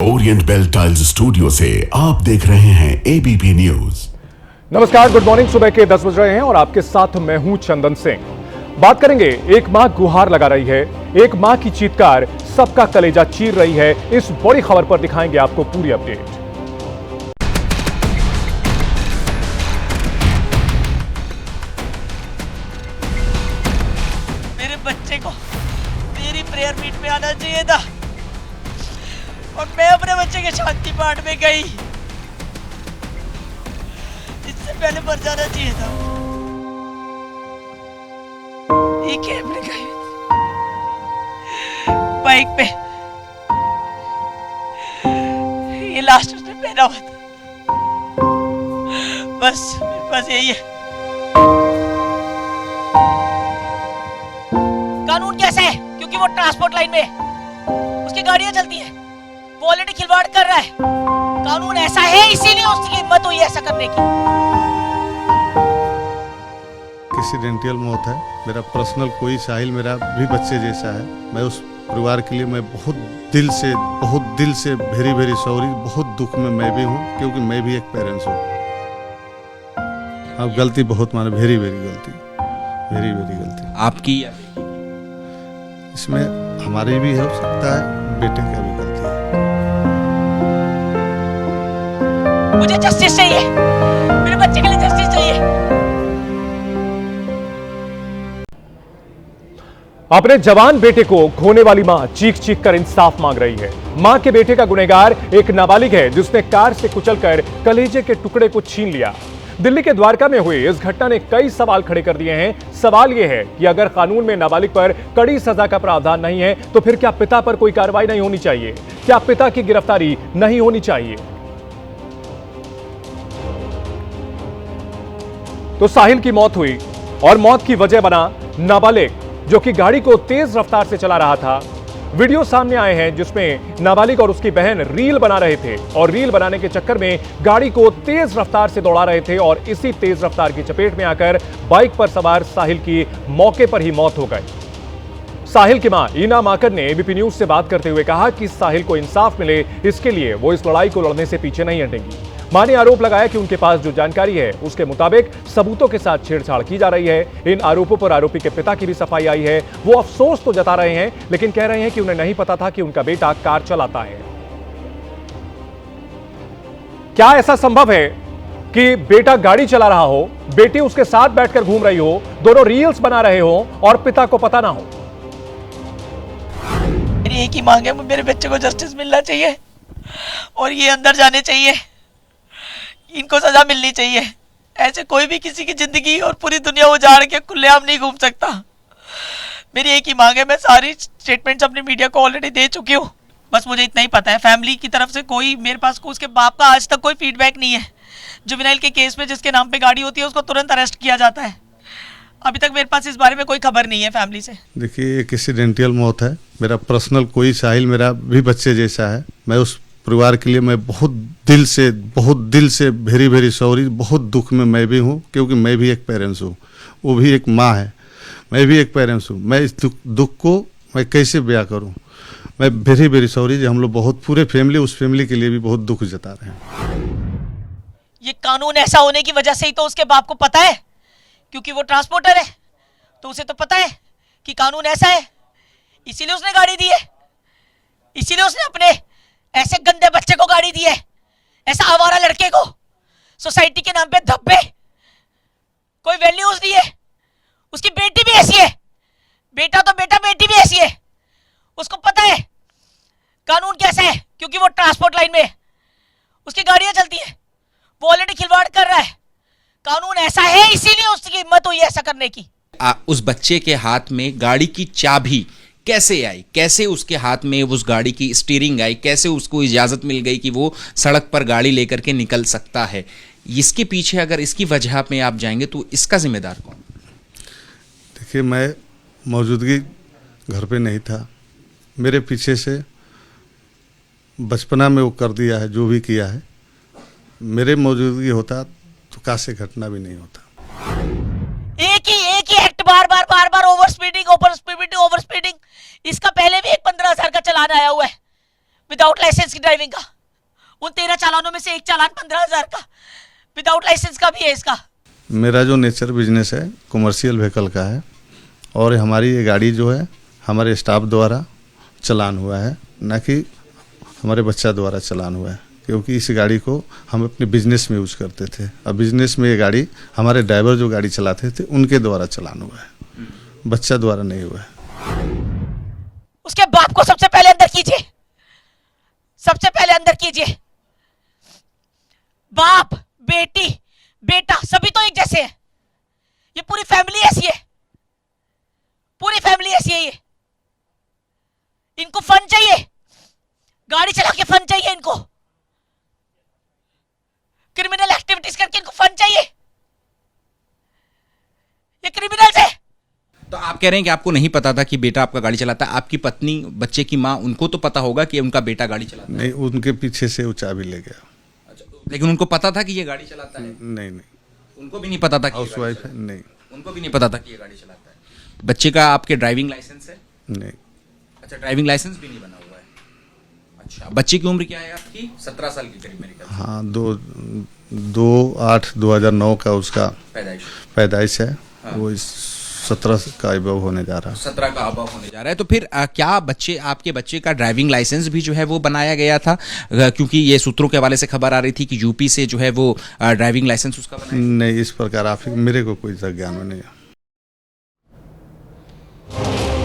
Orient bell tiles studio से आप देख रहे हैं एबीपी न्यूज। नमस्कार, गुड मॉर्निंग। सुबह के 10 बज रहे हैं और आपके साथ मैं हूं चंदन सिंह। बात करेंगे, एक मां गुहार लगा रही है, एक मां की चीत्कार सबका कलेजा चीर रही है। इस बड़ी खबर पर दिखाएंगे आपको पूरी अपडेट। मेरे बच्चे को मेरी प्रेयर मीट में आना चाहिए था और मैं अपने बच्चे के शांति पाठ में गई। इससे पहले मर जाना चाहिए था। एक कैब में गई बाइक पे, ये लास्ट उसने पहना हुआ था। बस मेरे पास यही है। कानून कैसा है? क्योंकि वो ट्रांसपोर्ट लाइन में है, उसकी गाड़ियां चलती है, वो ऑलरेडी खिलवाड़ कर रहा है। कानून ऐसा है, इसीलिए उसकी हिम्मत हुई ऐसा करने की। एक्सीडेंटल मौत है। मेरा पर्सनल कोई साहिल मेरा भी बच्चे जैसा है। मैं उस परिवार के लिए मैं बहुत दिल से वेरी वेरी सॉरी। बहुत दुख में मैं भी हूँ, क्योंकि मैं भी एक पेरेंट्स हूँ। अब गलती बहुत माने, वेरी वेरी गलती आपकी इसमें हमारी भी हो सकता है, बेटे का भी गलती है। मुझे जस्टिस चाहिए, मेरे बच्चे के लिए जस्टिस चाहिए। अपने जवान बेटे को खोने वाली मां चीख चीख कर इंसाफ मांग रही है। मां के बेटे का गुनहगार एक नाबालिग है, जिसने कार से कुचलकर कलेजे के टुकड़े को छीन लिया। दिल्ली के द्वारका में हुई इस घटना ने कई सवाल खड़े कर दिए हैं। सवाल यह है कि अगर कानून में नाबालिग पर कड़ी सजा का प्रावधान नहीं है, तो फिर क्या पिता पर कोई कार्रवाई नहीं होनी चाहिए? क्या पिता की गिरफ्तारी नहीं होनी चाहिए? तो साहिल की मौत हुई और मौत की वजह बना नाबालिग, जो कि गाड़ी को तेज रफ्तार से चला रहा था। वीडियो सामने आए हैं जिसमें नाबालिग और उसकी बहन रील बना रहे थे और रील बनाने के चक्कर में गाड़ी को तेज रफ्तार से दौड़ा रहे थे और इसी तेज रफ्तार की चपेट में आकर बाइक पर सवार साहिल की मौके पर ही मौत हो गई। साहिल की मां ईना माकर ने एबीपी न्यूज से बात करते हुए कहा कि साहिल को इंसाफ मिले, इसके लिए वो इस लड़ाई को लड़ने से पीछे नहीं हटेंगी। मां ने आरोप लगाया कि उनके पास जो जानकारी है उसके मुताबिक सबूतों के साथ छेड़छाड़ की जा रही है। इन आरोपों पर आरोपी के पिता की भी सफाई आई है। वो अफसोस तो जता रहे हैं, लेकिन कह रहे हैं कि उन्हें नहीं पता था कि उनका बेटा कार चलाता है। क्या ऐसा संभव है कि बेटा गाड़ी चला रहा हो, बेटी उसके साथ बैठकर घूम रही हो, दोनों रील्स बना रहे हो और पिता को पता ना हो? मेरी एक ही मांग है, मेरे बच्चे को जस्टिस मिलना चाहिए और ये अंदर जाने चाहिए, इनको सजा मिलनी चाहिए। ऐसे कोई भी किसी की जिंदगी और पूरी दुनिया उजाड़ के खुलेआम नहीं घूम सकता। मेरी एक ही मांग है, मैं सारी स्टेटमेंट्स अपनी मीडिया को ऑलरेडी दे चुकी हूँ। बस मुझे इतना ही पता है, फैमिली की तरफ से कोई मेरे पास उसके बाप का आज तक कोई फीडबैक नहीं है। जुवेनाइल के केस में जिसके नाम पे गाड़ी होती है उसको तुरंत अरेस्ट किया जाता है। अभी तक मेरे पास इस बारे में कोई खबर नहीं है फैमिली से। देखिए, एक एक्सीडेंटल मौत है। मेरा पर्सनल कोई साहिल मेरा भी बच्चे जैसा है। मैं उस परिवार के लिए मैं बहुत दिल से वेरी वेरी सॉरी। बहुत दुख में मैं भी हूँ, क्योंकि मैं भी एक पेरेंट्स हूँ। वो भी एक माँ है, मैं भी एक पेरेंट्स हूँ। मैं इस दुख को मैं कैसे बयां करूँ? मैं वेरी वेरी सॉरी। हम लोग बहुत पूरे फैमिली, उस फैमिली के लिए भी बहुत दुख जता रहे हैं। ये कानून ऐसा होने की वजह से ही तो उसके बाप को पता है, क्योंकि वो ट्रांसपोर्टर है, तो उसे तो पता है कि कानून ऐसा है, इसीलिए उसने गाड़ी दी है, इसीलिए उसने अपने ऐसे गंदे बच्चे को गाड़ी दी है, ऐसा आवारा लड़के को सोसाइटी के नाम पे धब्बे, कोई वैल्यूज नहीं है। उसकी बेटी भी ऐसी है, बेटा तो बेटा, बेटी भी ऐसी है। उसको पता है कानून कैसा है, क्योंकि वो ट्रांसपोर्ट लाइन में है, उसकी गाड़ियां चलती है, वो ऑलरेडी खिलवाड़ कर रहा है। कानून ऐसा है, इसीलिए उसकी हिम्मत हुई ऐसा करने की। उस बच्चे के हाथ में गाड़ी की चाबी कैसे आई? कैसे उसके हाथ में उस गाड़ी की स्टीयरिंग आई? कैसे उसको इजाजत मिल गई कि वो सड़क पर गाड़ी लेकर के निकल सकता है? इसके पीछे अगर इसकी वजह में आप जाएंगे तो इसका जिम्मेदार कौन? देखिए, मैं मौजूदगी घर पे नहीं था। मेरे पीछे से बचपना में वो कर दिया है जो भी किया है। मेरे मौजूदगी होता तो कासे घटना भी नहीं होता। एक ही एक्ट बार ओवर स्पीडिंग। इसका पहले भी एक 15,000 का चालान आया हुआ है। विदाउट लाइसेंस की ड्राइविंग का। उन 13 चालानों में से एक चालान 15,000 का विदाउट लाइसेंस का भी है इसका। मेरा जो नेचर बिजनेस है कमर्शियल व्हीकल का है, और हमारी ये गाड़ी जो है हमारे स्टाफ द्वारा चलान हुआ है, ना कि हमारे बच्चा द्वारा चलान हुआ है, क्योंकि इस गाड़ी को हम अपने बिजनेस में यूज करते थे। अब बिजनेस में ये गाड़ी हमारे ड्राइवर जो गाड़ी चलाते थे उनके द्वारा चलान हुआ है, बच्चा द्वारा नहीं हुआ है। उसके बाप को सबसे पहले अंदर कीजिए, सबसे पहले अंदर कीजिए। बाप, बेटी, बेटा सभी तो एक जैसे हैं। ये पूरी फैमिली ऐसी है, पूरी फैमिली ऐसी है। ये इनको फन चाहिए, गाड़ी चला के फन चाहिए इनको, क्रिमिनल एक्टिविटीज करके इनको फन चाहिए। ये क्रिमिनल्स है। तो आप कह रहे हैं कि आपको नहीं पता था कि बेटा आपका गाड़ी चलाता है। आपकी पत्नी, बच्चे की माँ, उनको तो पता होगा कि उनका बेटा गाड़ी चलाता है। नहीं, उनके पीछे से वो चाबी ले गया। अच्छा, लेकिन उनको पता था कि ये गाड़ी चलाता है? नहीं नहीं, उनको भी नहीं पता था कि हाउस वाइफ है। नहीं, उनको भी नहीं पता था कि ये गाड़ी चलाता है। बच्चे का आपके ड्राइविंग लाइसेंस है? नहीं, अच्छा, ड्राइविंग लाइसेंस भी नहीं बना हुआ है। अच्छा, बच्चे की उम्र क्या है आपकी? 17 साल के करीब मेरे ख्याल से। हाँ, 2/8/2009 का उसका पैदाइश है। वो इस 17 का अबव होने जा रहा है। 17 का अबव होने जा रहा है। तो फिर क्या आपके बच्चे का ड्राइविंग लाइसेंस भी जो है वो बनाया गया था? क्योंकि ये सूत्रों के हवाले से खबर आ रही थी कि यूपी से जो है वो ड्राइविंग लाइसेंस उसका बनाया। नहीं, इस प्रकार आप मेरे को कोई ज्ञान में नहीं है।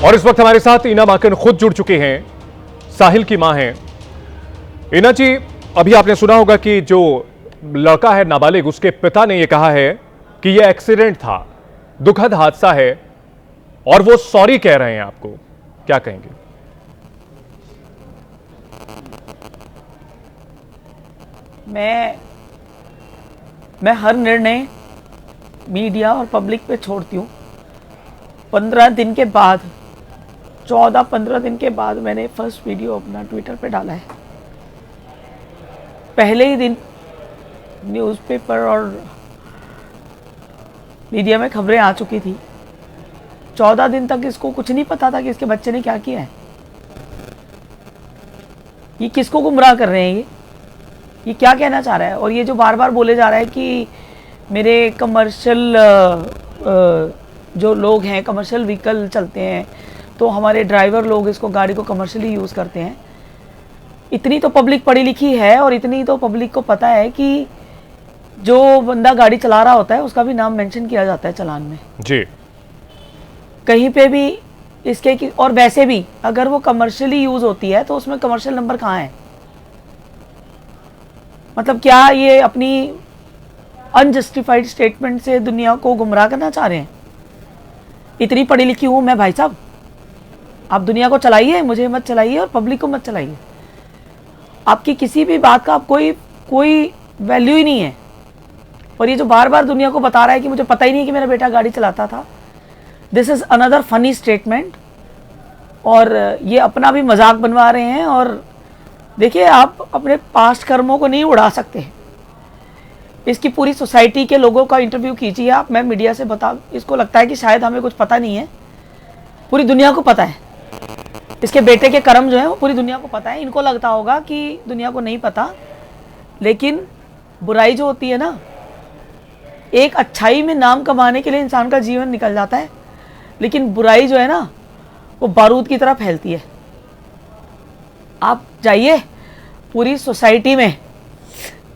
और इस वक्त हमारे साथ ईना माकन खुद जुड़ चुके हैं, साहिल की मां हैं। ईना जी, अभी आपने सुना होगा कि जो लड़का है नाबालिग, उसके पिता ने यह कहा है कि यह एक्सीडेंट था, दुखद हादसा है, और वो सॉरी कह रहे हैं आपको। क्या कहेंगे? मैं हर निर्णय मीडिया और पब्लिक पे छोड़ती हूँ। 15 दिन के बाद, 14-15 दिन के बाद मैंने फर्स्ट वीडियो अपना ट्विटर पे डाला है। पहले ही दिन न्यूज़पेपर और मीडिया में खबरें आ चुकी थी। 14 दिन तक इसको कुछ नहीं पता था कि इसके बच्चे ने क्या किया है। ये किसको गुमराह कर रहे हैं? ये क्या कहना चाह रहा है? और ये जो बार बार बोले जा रहा है कि मेरे कमर्शियल जो लोग हैं, कमर्शियल व्हीकल चलते हैं, तो हमारे ड्राइवर लोग इसको, गाड़ी को कमर्शियली यूज़ करते हैं। इतनी तो पब्लिक पढ़ी लिखी है और इतनी तो पब्लिक को पता है कि जो बंदा गाड़ी चला रहा होता है उसका भी नाम मेंशन किया जाता है चालान में जी। कहीं पे भी इसके की, और वैसे भी अगर वो कमर्शियली यूज होती है तो उसमें कमर्शियल नंबर कहाँ है? मतलब क्या ये अपनी अनजस्टिफाइड स्टेटमेंट से दुनिया को गुमराह करना चाह रहे हैं? इतनी पढ़ी लिखी हूं मैं भाई साहब, आप दुनिया को चलाइए, मुझे मत चलाइए और पब्लिक को मत चलाइए। आपकी किसी भी बात का आप कोई वैल्यू ही नहीं है। और ये जो बार बार दुनिया को बता रहा है कि मुझे पता ही नहीं कि मेरा बेटा गाड़ी चलाता था, this is another funny statement. और ये अपना भी मजाक बनवा रहे हैं। और देखिए, आप अपने पास्ट कर्मों को नहीं उड़ा सकते। इसकी पूरी सोसाइटी के लोगों का इंटरव्यू कीजिए आप। मैं मीडिया से बता, इसको लगता है कि शायद हमें कुछ पता नहीं है, पूरी दुनिया को पता है। इसके बेटे के कर्म जो है वो पूरी दुनिया को पता है। इनको लगता होगा कि दुनिया को नहीं पता, लेकिन बुराई जो होती है ना, एक अच्छाई में नाम कमाने के लिए इंसान का जीवन निकल जाता है, लेकिन बुराई जो है ना वो बारूद की तरह फैलती है। आप जाइए पूरी सोसाइटी में,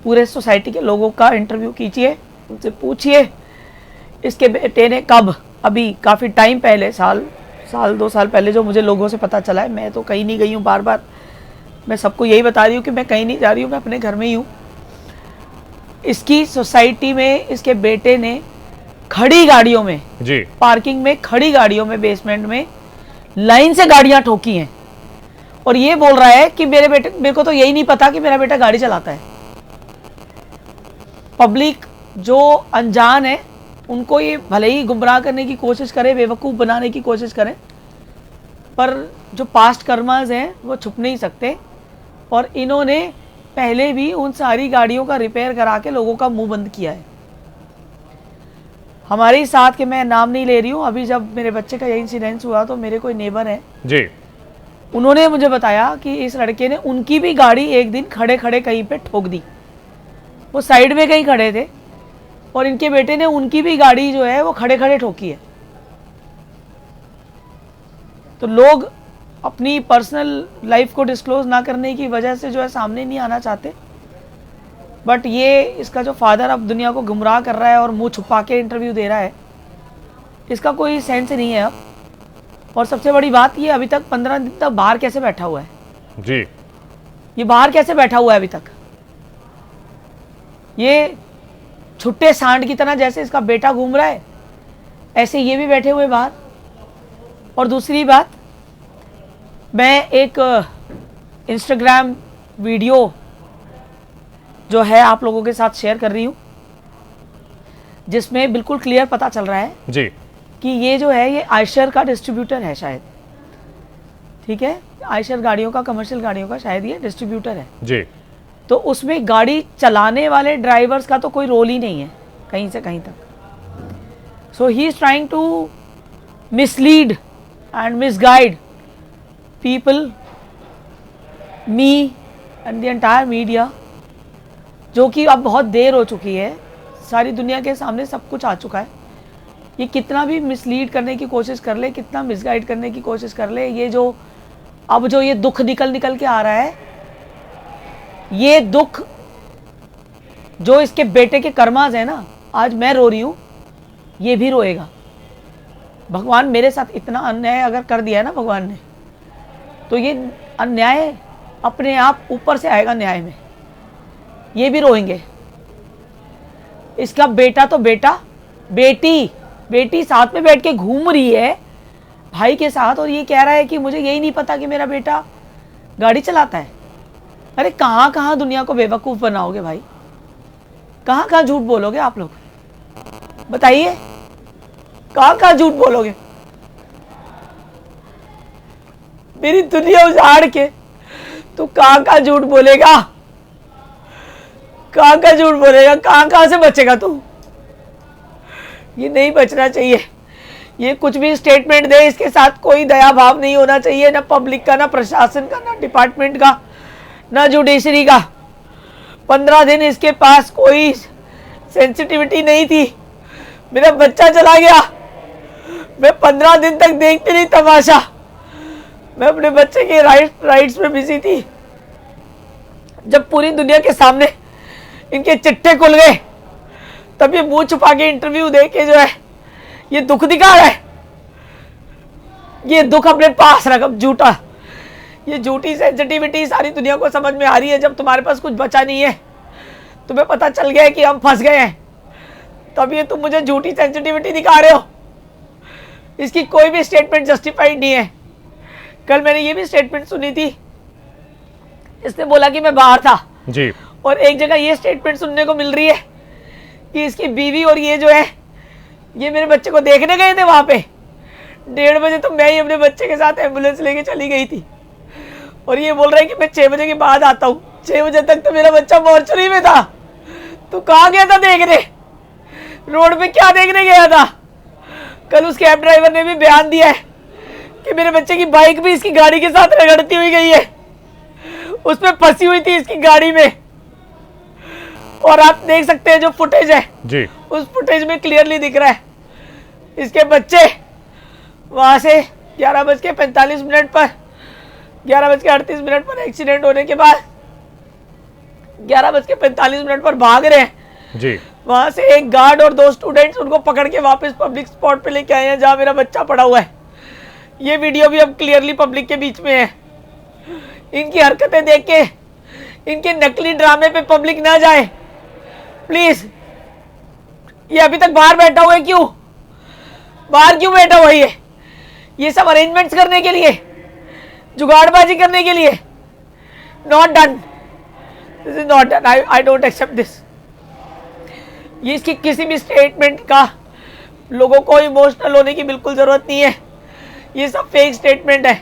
पूरे सोसाइटी के लोगों का इंटरव्यू कीजिए, उनसे पूछिए इसके बेटे ने कब, अभी काफ़ी टाइम पहले, साल 2 साल पहले जो मुझे लोगों से पता चला है, मैं तो कहीं नहीं गई हूँ, बार बार मैं सबको यही बता रही हूँ कि मैं कहीं नहीं जा रही हूँ, मैं अपने घर में ही हूँ। इसकी सोसाइटी में इसके बेटे ने खड़ी गाड़ियों में जी, पार्किंग में खड़ी गाड़ियों में, बेसमेंट में लाइन से गाड़ियां ठोकी हैं। और ये बोल रहा है कि मेरे को तो यही नहीं पता कि मेरा बेटा गाड़ी चलाता है। पब्लिक जो अनजान है उनको ये भले ही गुमराह करने की कोशिश करे, बेवकूफ़ बनाने की कोशिश करें, पर जो पास्ट कर्मास हैं वो छुप नहीं सकते। और इन्होंने पहले भी उन सारी गाड़ियों का रिपेयर करा के लोगों का मुंह बंद किया है। हमारे साथ के, मैं नाम नहीं ले रही हूँ, अभी जब मेरे बच्चे का यही इंसिडेंस हुआ तो मेरे कोई नेबर है जी, उन्होंने मुझे बताया कि इस लड़के ने उनकी भी गाड़ी एक दिन खड़े खड़े कहीं पे ठोक दी। वो साइड में कहीं खड़े थे और इनके बेटे ने उनकी भी गाड़ी जो है वो खड़े खड़े ठोकी है। तो लोग अपनी पर्सनल लाइफ को डिस्क्लोज ना करने की वजह से जो है सामने नहीं आना चाहते, बट ये इसका जो फादर अब दुनिया को गुमराह कर रहा है और मुंह छुपा के इंटरव्यू दे रहा है, इसका कोई सेंस नहीं है अब। और सबसे बड़ी बात ये, अभी तक 15 दिन तक बाहर कैसे बैठा हुआ है जी, ये बाहर कैसे बैठा हुआ है अभी तक? ये छुट्टे सांड की तरह जैसे इसका बेटा घूम रहा है, ऐसे ये भी बैठे हुए बाहर। और दूसरी बात, मैं एक इंस्टाग्राम वीडियो जो है आप लोगों के साथ शेयर कर रही हूँ, जिसमें बिल्कुल क्लियर पता चल रहा है जी, कि ये जो है ये आयशर का डिस्ट्रीब्यूटर है शायद, ठीक है, आयशर गाड़ियों का, कमर्शियल गाड़ियों का शायद ये डिस्ट्रीब्यूटर है जी। तो उसमें गाड़ी चलाने वाले ड्राइवर्स का तो कोई रोल ही नहीं है कहीं से कहीं तक। So he is trying to mislead and misguide people, me and the entire media, जो कि अब बहुत देर हो चुकी है, सारी दुनिया के सामने सब कुछ आ चुका है। ये कितना भी मिसलीड करने की कोशिश कर ले, कितना मिसगाइड करने की कोशिश कर ले, ये जो अब जो ये दुख निकल के आ रहा है, ये दुख जो इसके बेटे के कर्माज है ना, आज मैं रो रही हूँ, ये भी रोएगा। भगवान मेरे साथ इतना अन्याय अगर कर दिया है ना भगवान ने, तो ये अन्याय अपने आप ऊपर से आएगा न्याय में, ये भी रोएंगे। इसका बेटा तो बेटा, बेटी साथ में बैठ के घूम रही है भाई के साथ, और ये कह रहा है कि मुझे यही नहीं पता कि मेरा बेटा गाड़ी चलाता है। अरे कहाँ कहाँ दुनिया को बेवकूफ़ बनाओगे भाई, कहाँ कहाँ झूठ बोलोगे आप लोग, बताइए कहाँ कहाँ झूठ बोलोगे? मेरी दुनिया उजाड़ के तू कहाँ कहाँ झूठ बोलेगा, कहाँ कहाँ झूठ बोलेगा, कहाँ कहाँ से बचेगा तू? ये नहीं बचना चाहिए। ये कुछ भी स्टेटमेंट दे, इसके साथ कोई दया भाव नहीं होना चाहिए, ना पब्लिक का, ना प्रशासन का, ना डिपार्टमेंट का, ना जुडिशरी का। 15 दिन इसके पास कोई सेंसिटिविटी नहीं थी। मेरा बच्चा चला गया, मैं 15 दिन तक देखती रही तमाशा। मैं अपने बच्चे के राइट्स में बिजी थी। जब पूरी दुनिया के सामने इनके चिट्ठे खुल गए, तब ये मुंह छुपा के इंटरव्यू दे के जो है ये दुख दिखा रहा है। ये दुख अपने पास रख, अब झूठा, ये झूठी सेंसिटिविटी सारी दुनिया को समझ में आ रही है। जब तुम्हारे पास कुछ बचा नहीं है, तुम्हें पता चल गया है कि हम फंस गए हैं, तब ये तुम मुझे झूठी सेंसिटिविटी दिखा रहे हो। इसकी कोई भी स्टेटमेंट जस्टिफाइड नहीं है। कल मैंने ये भी स्टेटमेंट सुनी थी, इसने बोला कि मैं बाहर था जी, और एक जगह ये स्टेटमेंट सुनने को मिल रही है कि इसकी बीवी और ये जो है ये मेरे बच्चे को देखने गए थे वहां पे 1:30 बजे, तो मैं ही अपने बच्चे के साथ एम्बुलेंस लेके चली गई थी, और ये बोल रहा है कि मैं 6 बजे के बाद आता हूँ। 6 बजे तक तो मेरा बच्चा मॉर्चरी में था। तू कहाँ गया था देखने? रोड पे क्या देखने गया था? कल उस कैब ड्राइवर ने भी बयान दिया है कि मेरे बच्चे की बाइक भी इसकी गाड़ी के साथ रगड़ती हुई गई है, उसमें फंसी हुई थी इसकी गाड़ी में। और आप देख सकते हैं जो फुटेज है जी, उस फुटेज में क्लियरली दिख रहा है इसके बच्चे वहां से 11:45 पर 11:38 पर एक्सीडेंट होने के बाद 11:45 पर भाग रहे हैं जी। वहां से। एक गार्ड और 2 स्टूडेंट्स उनको पकड़ के वापस पब्लिक स्पॉट पे लेके आए हैं जहां मेरा बच्चा पड़ा हुआ है। ये वीडियो भी अब क्लियरली पब्लिक के बीच में है। इनकी हरकतें देख के, इनके नकली ड्रामे पे पब्लिक ना जाए प्लीज। ये अभी तक बाहर बैठा हुआ है, क्यों बाहर क्यों बैठा हुआ है? ये सब अरेंजमेंट्स करने के लिए, जुगाड़बाजी करने के लिए। Not done, this is not done, I don't accept this. ये इसकी किसी भी स्टेटमेंट का लोगों को इमोशनल होने की बिल्कुल जरूरत नहीं है। ये सब फेक स्टेटमेंट है।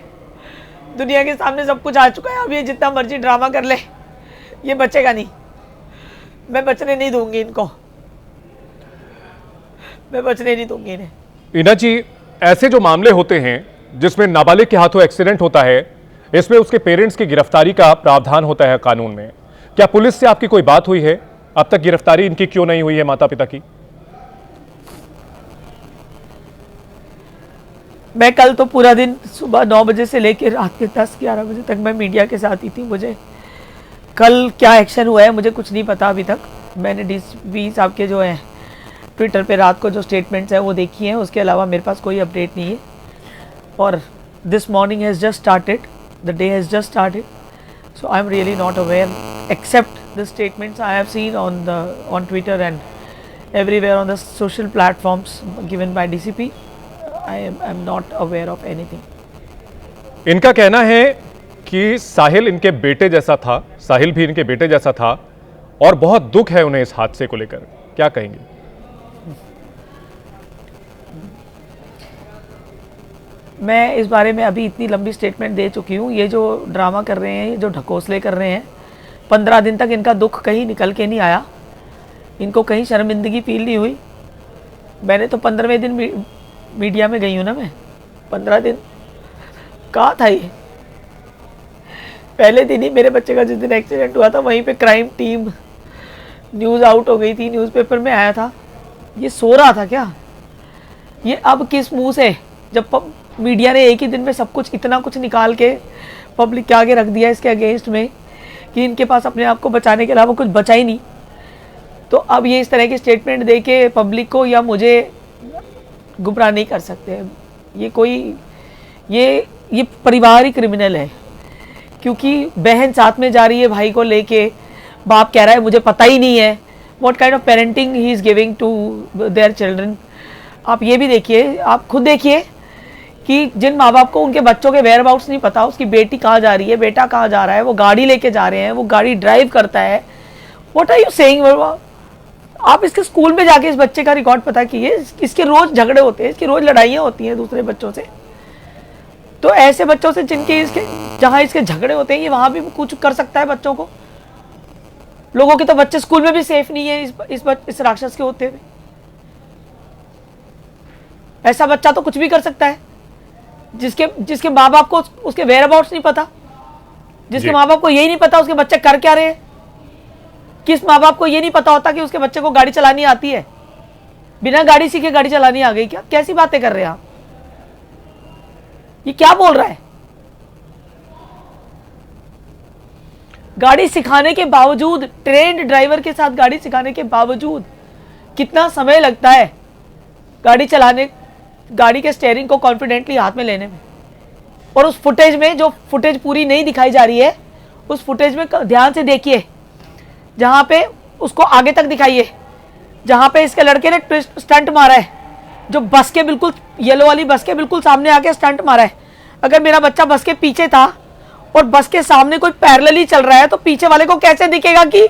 दुनिया के सामने सब कुछ आ चुका है। अब ये जितना मर्जी ड्रामा कर ले, ये बचेगा नहीं। मैं बचने नहीं दूंगी इनको, मैं बचने नहीं दूंगी इन्हें। ईना जी, ऐसे जो मामले होते हैं जिसमें नाबालिग के हाथों एक्सीडेंट होता है, इसमें उसके पेरेंट्स की गिरफ्तारी का प्रावधान होता है कानून में। क्या पुलिस से आपकी कोई बात हुई है? अब तक गिरफ्तारी इनकी क्यों नहीं हुई है माता पिता की? मैं कल तो पूरा दिन सुबह 9 बजे से लेकर रात के 10-11 बजे तक मैं मीडिया के साथ ही थी। मुझे कल क्या एक्शन हुआ है मुझे कुछ नहीं पता अभी तक। मैंने डीसीपी साहब के जो है ट्विटर पे रात को जो स्टेटमेंट्स हैं वो देखी हैं, उसके अलावा मेरे पास कोई अपडेट नहीं है। और this morning has just started, the day has just started, so I am really not aware except the statements I have seen on Twitter and everywhere on the social platforms given by DCP. I am not aware of anything. इनका कहना है कि साहिल इनके बेटे जैसा था, साहिल भी इनके बेटे जैसा था और बहुत दुख है उन्हें इस हादसे को लेकर। क्या कहेंगे? मैं इस बारे में अभी इतनी लंबी स्टेटमेंट दे चुकी हूँ। ये जो ड्रामा कर रहे हैं, ये जो ढकोसले कर रहे हैं, 15 दिन तक इनका दुख कहीं निकल के नहीं आया, इनको कहीं शर्मिंदगी फील नहीं हुई। मैंने तो 15वें दिन मीडिया में गई हूँ ना, मैं 15 दिन कहाँ था ये। पहले दिन ही मेरे बच्चे का जिस दिन एक्सीडेंट हुआ था वहीं पे क्राइम टीम न्यूज़ आउट हो गई थी, न्यूज़पेपर में आया था। ये सो रहा था क्या? ये अब किस मुंह से, जब मीडिया ने एक ही दिन में सब कुछ इतना कुछ निकाल के पब्लिक के आगे रख दिया इसके अगेंस्ट में कि इनके पास अपने आप को बचाने के अलावा कुछ बचा ही नहीं, तो अब ये इस तरह की स्टेटमेंट दे के पब्लिक को या मुझे गुमराह नहीं कर सकते। ये कोई ये परिवार ही क्रिमिनल है, क्योंकि बहन साथ में जा रही है भाई को लेके, बाप कह रहा है मुझे पता ही नहीं है। What kind of parenting he is giving to their children. आप ये भी देखिए, आप खुद देखिए कि जिन माँ बाप को उनके बच्चों के वेयर अबाउट्स नहीं पता, उसकी बेटी कहाँ जा रही है, बेटा कहाँ जा रहा है, वो गाड़ी लेके जा रहे हैं, वो गाड़ी ड्राइव करता है। What are you saying? आप इसके स्कूल में जाके इस बच्चे का रिकॉर्ड पता कीजिए, इसके रोज झगड़े होते हैं, इसकी रोज लड़ाइयाँ होती हैं दूसरे बच्चों से। तो ऐसे बच्चों से जिनके जहाँ इसके झगड़े होते हैं, ये वहाँ भी कुछ कर सकता है बच्चों को। लोगों के तो बच्चे स्कूल में भी सेफ नहीं है इस राक्षस के होते हुए। ऐसा बच्चा तो कुछ भी कर सकता है, जिसके माँ बाप को उसके वेयर अबाउट्स नहीं पता, जिसके माँ बाप को यही नहीं पता उसके बच्चे कर क्या रहे हैं। किस माँ बाप को ये नहीं पता होता कि उसके बच्चे को गाड़ी चलानी आती है? बिना गाड़ी सीखे गाड़ी चलानी आ गई क्या? कैसी बातें कर रहे हैं आप? ये क्या बोल रहा है? गाड़ी सिखाने के बावजूद, ट्रेन्ड ड्राइवर के साथ गाड़ी सिखाने के बावजूद कितना समय लगता है गाड़ी चलाने, गाड़ी के स्टीयरिंग को कॉन्फिडेंटली हाथ में लेने में। और उस फुटेज में, जो फुटेज पूरी नहीं दिखाई जा रही है, उस फुटेज में ध्यान से देखिए, जहाँ पे उसको आगे तक दिखाइए, जहाँ पे इसके लड़के ने ट्विस्ट स्टंट मारा है, जो बस के बिल्कुल येलो वाली बस के बिल्कुल सामने आके स्टंट मारा है। अगर मेरा बच्चा बस के पीछे था और बस के सामने कोई पैरेलली चल रहा है, तो पीछे वाले को कैसे दिखेगा कि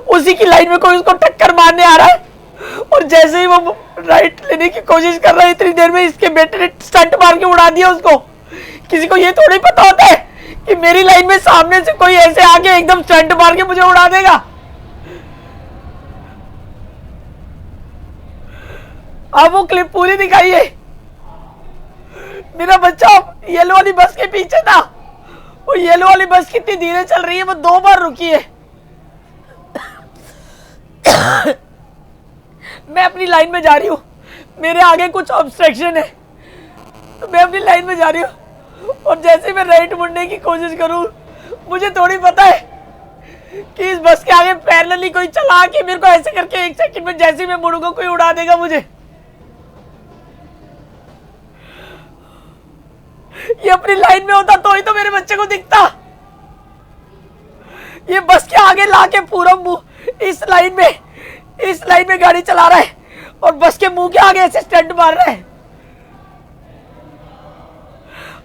उसी की लाइन में कोई उसको टक्कर मारने आ रहा है? और जैसे ही वो राइट लेने की कोशिश कर रहा है, इतनी देर में इसके बेटे ने स्टंट मार के उड़ा दिया उसको। किसी को ये थोड़ी पता होता है कि मेरी लाइन में सामने से कोई ऐसे आके एकदम स्टंट मार के मुझे उड़ा देगा। अब वो क्लिप पूरी दिखाइए। मेरा बच्चा येलो वाली बस के पीछे था, वो येलो वाली बस कितनी धीरे चल रही है, वो 2 बार रुकी है। मैं अपनी लाइन में जा रही हूँ, मेरे आगे कुछ ऑब्स्ट्रक्शन है, तो मैं अपनी लाइन में जा रही हूँ, और जैसे मैं राइट मुड़ने की कोशिश करूँ, मुझे थोड़ी पता है कि इस बस के आगे पैरेलली कोई चला के मेरे को ऐसे करके 1 सेकंड में जैसे मैं मुड़ूंगा कोई उड़ा देगा मुझे। ये अपनी लाइन में होता तो ही तो मेरे बच्चे को दिखता। ये बस के आगे लाके पूरा मुंह इस लाइन में गाड़ी चला रहा है और बस के मुंह के आगे ऐसे स्टंट मार रहा है,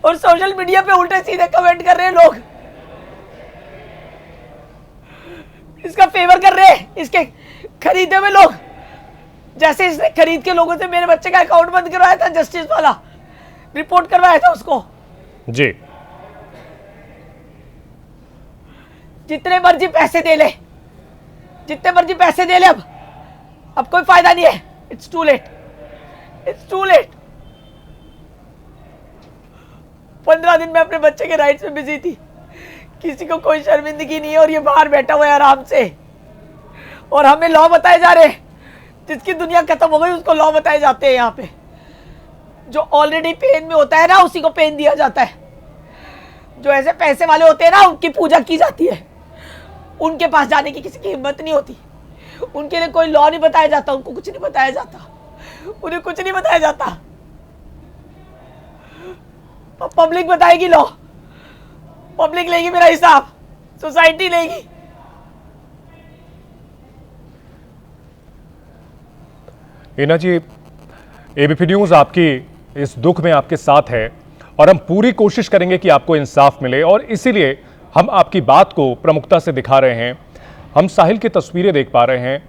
और सोशल मीडिया पे उल्टे सीधे कमेंट कर रहे हैं लोग, इसका फेवर कर रहे हैं, इसके खरीदे हुए लोग। जैसे इसने खरीद के लोगों से मेरे बच्चे का अकाउंट बंद करवाया था, जस्टिस वाला रिपोर्ट करवाया था उसको जी। जितने मर्जी पैसे दे ले, जितने मर्जी पैसे दे ले, अब कोई फायदा नहीं है। It's too late, it's too late. 15 दिन मैं अपने बच्चे के राइट्स में बिजी थी, किसी को कोई शर्मिंदगी नहीं है, और ये बाहर बैठा हुआ है आराम से, और हमें लॉ बताए जा रहे हैं। जिसकी दुनिया खत्म हो गई उसको लॉ बताए जाते हैं यहाँ पे। जो ऑलरेडी पेन में होता है ना, उसी को पेन दिया जाता है। जो ऐसे पैसे वाले होते हैं ना, उनकी पूजा की जाती है, उनके पास जाने की किसी की हिम्मत नहीं होती। उनके लिए कोई लॉ नहीं बताया जाता, उनको कुछ नहीं बताया जाता, उन्हें कुछ नहीं बताया जाता। पब्लिक बताएगी लॉ, पब्लिक लेगी मेरा हिसाब, सोसाइटी लेगी। हीना जी, एबीपी न्यूज आपकी इस दुख में आपके साथ है और हम पूरी कोशिश करेंगे कि आपको इंसाफ मिले, और इसीलिए हम आपकी बात को प्रमुखता से दिखा रहे हैं। हम साहिल की तस्वीरें देख पा रहे हैं,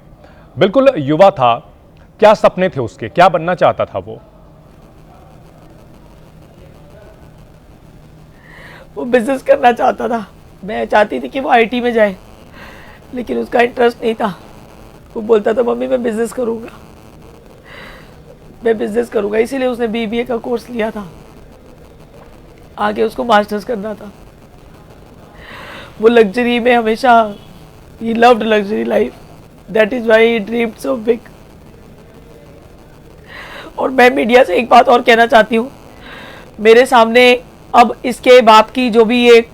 बिल्कुल युवा था। क्या सपने थे उसके, क्या बनना चाहता था वो बिजनेस करना चाहता था। मैं चाहती थी कि वो आईटी में जाए, लेकिन उसका इंटरेस्ट नहीं था। वो बोलता था मम्मी मैं बिजनेस करूंगा, मैं बिजनेस करूंगा। इसीलिए उसने बीबीए का कोर्स लिया था, आगे उसको मास्टर्स करना था। वो लग्जरी में हमेशा, he loved luxury life, that is why he dreamed so big। और मैं मीडिया से एक बात और कहना चाहती हूँ, मेरे सामने अब इसके बाप की जो भी ये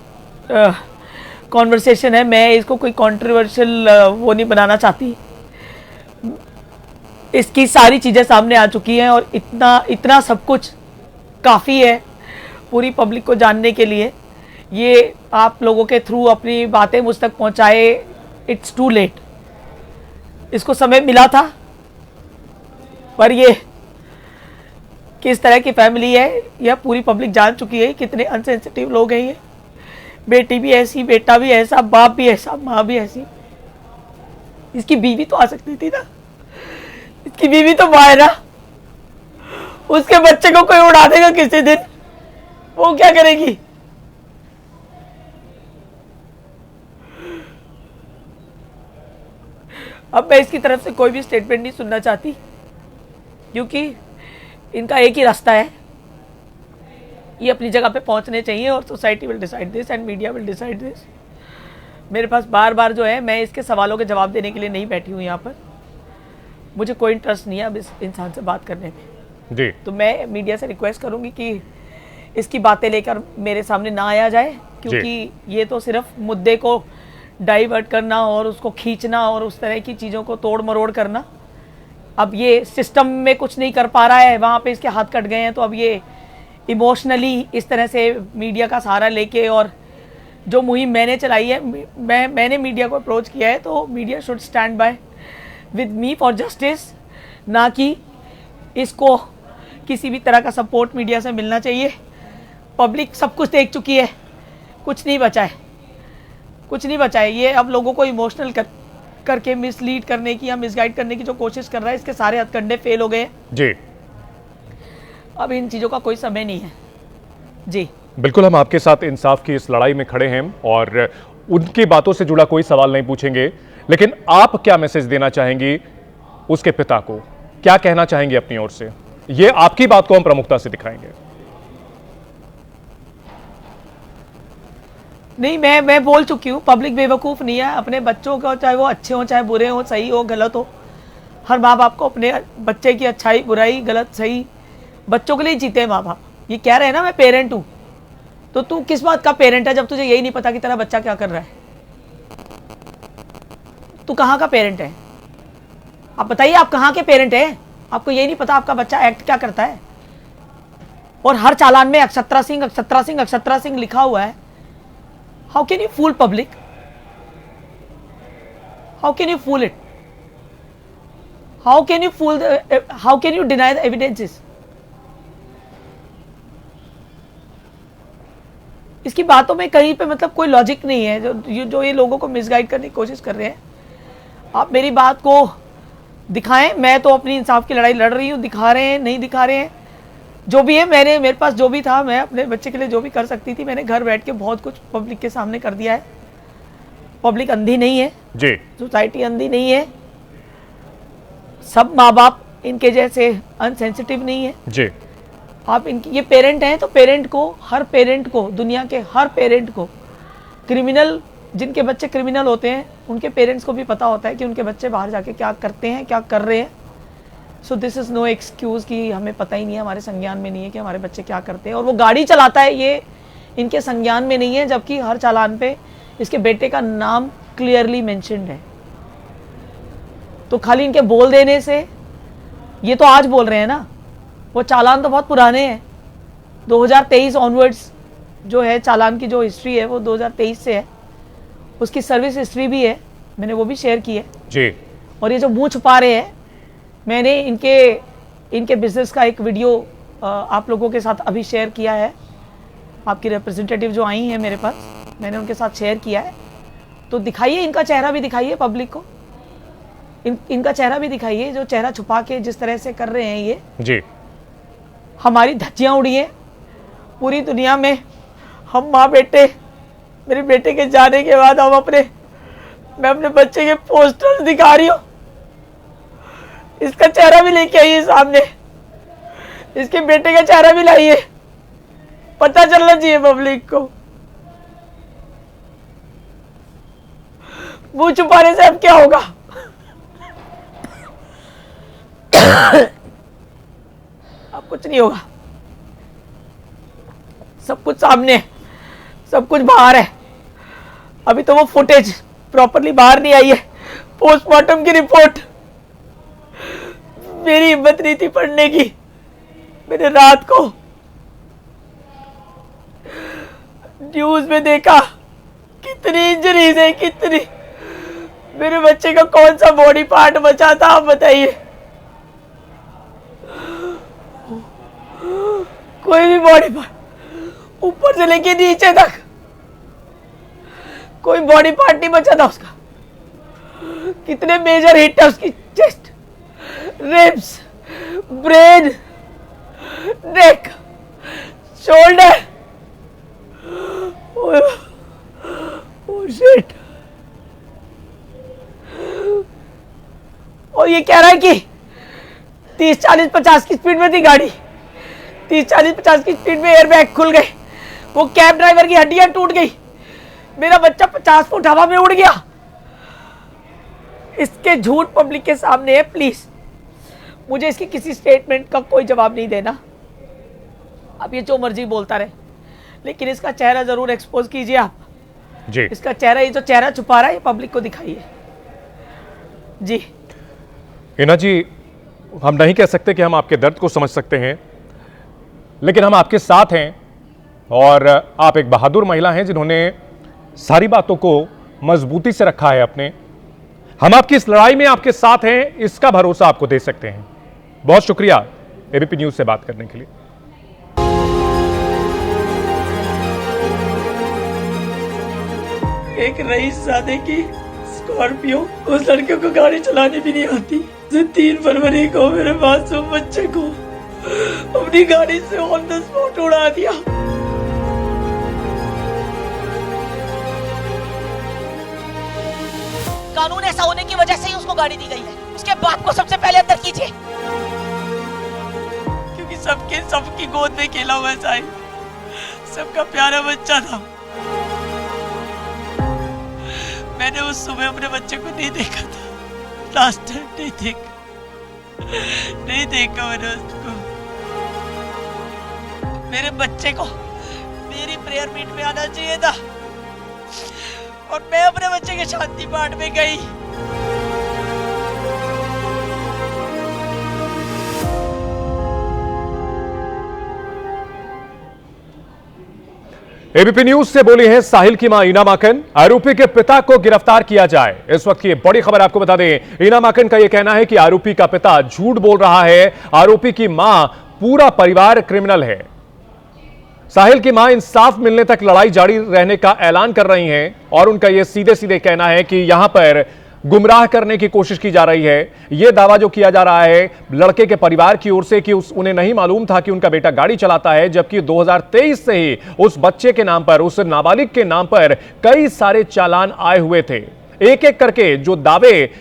कॉन्वर्सेशन है, मैं इसको कोई कंट्रोवर्शियल वो नहीं बनाना चाहती। इसकी सारी चीज़ें सामने आ चुकी हैं, और इतना सब कुछ काफ़ी है पूरी पब्लिक को जानने के लिए। ये आप लोगों के थ्रू अपनी बातें मुझ तक पहुंचाए, इट्स टू लेट। इसको समय मिला था, पर ये किस तरह की फैमिली है यह पूरी पब्लिक जान चुकी है। कितने अनसेंसिटिव लोग हैं ये। बेटी भी ऐसी, बेटा भी ऐसा, बाप भी ऐसा, माँ भी ऐसी। इसकी बीवी तो आ सकती थी ना, इसकी बीवी तो माँ है ना। उसके बच्चे को कोई उड़ा देगा किसी दिन, वो क्या करेगी? अब मैं इसकी तरफ से कोई भी स्टेटमेंट नहीं सुनना चाहती, क्योंकि इनका एक ही रास्ता है, ये अपनी जगह पे पहुंचने चाहिए, और society will decide this and media will decide this. मेरे पास बार बार जो है, मैं इसके सवालों के जवाब देने के लिए नहीं बैठी हूँ यहाँ पर। मुझे कोई इंटरेस्ट नहीं है अब इस इंसान से बात करने में जी। तो मैं मीडिया से रिक्वेस्ट करूँगी कि इसकी बातें लेकर मेरे सामने ना आया जाए, क्योंकि ये तो सिर्फ मुद्दे को डाइवर्ट करना और उसको खींचना और उस तरह की चीज़ों को तोड़ मरोड़ करना। अब ये सिस्टम में कुछ नहीं कर पा रहा है, वहाँ पे इसके हाथ कट गए हैं, तो अब ये इमोशनली इस तरह से मीडिया का सहारा लेके, और जो मुहिम मैंने चलाई है, मैंने मीडिया को अप्रोच किया है, तो media should stand by with me for justice, ना कि इसको किसी भी तरह का सपोर्ट मीडिया से मिलना चाहिए। पब्लिक सब कुछ देख चुकी है, कुछ नहीं बचा है, कुछ नहीं बचा है। ये अब लोगों को इमोशनल करके मिसलीड करने की या मिसगाइड करने की जो कोशिश कर रहा है, इसके सारे हथकंडे फेल हो गए जी। अब इन चीज़ों का कोई समय नहीं है जी। बिल्कुल, हम आपके साथ इंसाफ की इस लड़ाई में खड़े हैं और उनकी बातों से जुड़ा कोई सवाल नहीं पूछेंगे, लेकिन आप क्या मैसेज देना चाहेंगी उसके पिता को, क्या कहना चाहेंगे अपनी ओर से? ये आपकी बात को हम प्रमुखता से दिखाएंगे। नहीं, मैं बोल चुकी हूँ, पब्लिक बेवकूफ़ नहीं है। अपने बच्चों को, चाहे वो अच्छे हो चाहे बुरे हो, सही हो गलत हो, हर माँ बाप को अपने बच्चे की अच्छाई बुराई गलत सही बच्चों के लिए जीते हैं माँ बाप। ये कह रहे हैं ना मैं पेरेंट हूँ, तो तू किस बात का पेरेंट है जब तुझे यही नहीं पता कि तेरा बच्चा क्या कर रहा है? तू कहाँ का पेरेंट है? आप बताइए, आप कहाँ के पेरेंट हैं? आपको यही नहीं पता आपका बच्चा एक्ट क्या करता है? और हर चालान में अक्षत्रा सिंह अक्षत्रा सिंह अक्षत्रा सिंह लिखा हुआ है। How can you fool public? How can you fool it? How can you fool how can you deny the evidences? इसकी बातों में कहीं पे मतलब कोई लॉजिक नहीं है। जो ये लोगों को मिसगाइड करने की कोशिश कर रहे हैं, आप मेरी बात को दिखाएं। मैं तो अपनी इंसाफ की लड़ाई लड़ रही हूँ, दिखा रहे हैं नहीं दिखा रहे हैं, जो भी है मेरे पास जो भी था, मैं अपने बच्चे के लिए जो भी कर सकती थी, मैंने घर बैठ के बहुत कुछ पब्लिक के सामने कर दिया है। पब्लिक अंधी नहीं है जी, सोसाइटी अंधी नहीं है, सब माँ बाप इनके जैसे अनसेंसिटिव नहीं है। जी। आप इनकी ये पेरेंट हैं तो पेरेंट को, हर पेरेंट को, दुनिया के हर पेरेंट को, क्रिमिनल जिनके बच्चे क्रिमिनल होते हैं उनके पेरेंट्स को भी पता होता है कि उनके बच्चे बाहर जाके क्या करते हैं, क्या कर रहे हैं। So this is no excuse कि हमें पता ही नहीं है, हमारे संज्ञान में नहीं है कि हमारे बच्चे क्या करते हैं। और वो गाड़ी चलाता है ये इनके संज्ञान में नहीं है, जबकि हर चालान पे इसके बेटे का नाम क्लियरली मेंशन्ड है। तो खाली इनके बोल देने से, ये तो आज बोल रहे हैं ना, वो चालान तो बहुत पुराने हैं। 2023 ऑनवर्ड्स जो है चालान की जो हिस्ट्री है वो 2023 से है, उसकी सर्विस हिस्ट्री भी है, मैंने वो भी शेयर की है जी। और ये जो मुंह छुपा रहे हैं, मैंने इनके बिजनेस का एक वीडियो आप लोगों के साथ अभी शेयर किया है। आपकी रिप्रेजेंटेटिव जो आई हैं मेरे पास, मैंने उनके साथ शेयर किया है। तो दिखाइए, इनका चेहरा भी दिखाइए पब्लिक को, इनका चेहरा भी दिखाइए, जो चेहरा छुपा के जिस तरह से कर रहे हैं ये जी। हमारी धज्जियाँ उड़ी हैं पूरी दुनिया में। हम माँ बेटे, मेरे बेटे के जाने के बाद मैं अपने बच्चे के पोस्टर्स दिखा रही हूँ। इसका चेहरा भी लेके आइए सामने, इसके बेटे का चेहरा भी लाइए, पता चलना चाहिए पब्लिक को। मुंह छुपाने से अब क्या होगा? अब कुछ नहीं होगा, सब कुछ सामने है, सब कुछ बाहर है। अभी तो वो फुटेज प्रॉपरली बाहर नहीं आई है, पोस्टमार्टम की रिपोर्ट। मेरी हिम्मत नहीं थी पढ़ने की। मैंने रात को न्यूज में देखा कितनी इंजरीज है, कितनी। मेरे बच्चे का कौन सा बॉडी पार्ट बचा था आप बताइए? कोई भी बॉडी पार्ट, ऊपर से लेके नीचे तक कोई बॉडी पार्ट नहीं बचा था उसका। कितने मेजर हिट है उसकी, चेस्ट, रिब्स, ब्रेन, नेक, शोल्डर। Oh shit. और ये कह रहा है कि 30, 40, 50 की स्पीड में थी गाड़ी, 30, 40, 50 की स्पीड में एयरबैग खुल गए, वो कैब ड्राइवर की हड्डियां टूट गई, मेरा बच्चा 50 फुट हवा में उड़ गया। इसके झूठ पब्लिक के सामने है। प्लीज मुझे इसकी किसी स्टेटमेंट का कोई जवाब नहीं देना। अब ये जो मर्जी बोलता रहे, लेकिन इसका चेहरा जरूर एक्सपोज कीजिए आप जी। इसका चेहरा, ये जो चेहरा छुपा रहा है, ये पब्लिक को दिखाइए जी। हिना जी, हम नहीं कह सकते कि हम आपके दर्द को समझ सकते हैं, लेकिन हम आपके साथ हैं और आप एक बहादुर महिला हैं जिन्होंने सारी बातों को मजबूती से रखा है अपने। हम आपकी इस लड़ाई में आपके साथ हैं, इसका भरोसा आपको दे सकते हैं। बहुत शुक्रिया एबीपी न्यूज से बात करने के लिए। एक रईसजादे की स्कॉर्पियो, उस लड़के को गाड़ी चलाने भी नहीं आती, जो 3 फरवरी को मेरे मासूम बच्चे को अपनी गाड़ी से ऑन द स्पॉट उड़ा दिया। कानून ऐसा होने की वजह से ही उसको गाड़ी दी गई है। उसके बाप को सबसे पहले अंदर कीजिए, क्योंकि सबकी गोद में खेला हुआ साहिल, सबका प्यारा बच्चा था। मैंने उस सुबह अपने बच्चे को नहीं देखा था, लास्ट टाइम नहीं देखा मैंने उसको। मेरे बच्चे को मेरी प्रेयर मीट में आना चाहिए था और मैं अपने बच्चे के शांति पाठ में गई। एबीपी न्यूज से बोली है साहिल की मां ईना माकन। आरोपी के पिता को गिरफ्तार किया जाए, इस वक्त की बड़ी खबर आपको बता दें। ईना माकन का यह कहना है कि आरोपी का पिता झूठ बोल रहा है, आरोपी की मां, पूरा परिवार क्रिमिनल है। साहिल की मां इंसाफ मिलने तक लड़ाई जारी रहने का ऐलान कर रही हैं और उनका यह सीधे सीधे कहना है कि यहां पर गुमराह करने की कोशिश की जा रही है। यह दावा जो किया जा रहा है लड़के के परिवार की ओर से कि उन्हें नहीं मालूम था कि उनका बेटा गाड़ी चलाता है, जबकि 2023 से ही उस बच्चे के नाम पर, उस नाबालिग के नाम पर कई सारे चालान आए हुए थे। एक एक करके जो दावे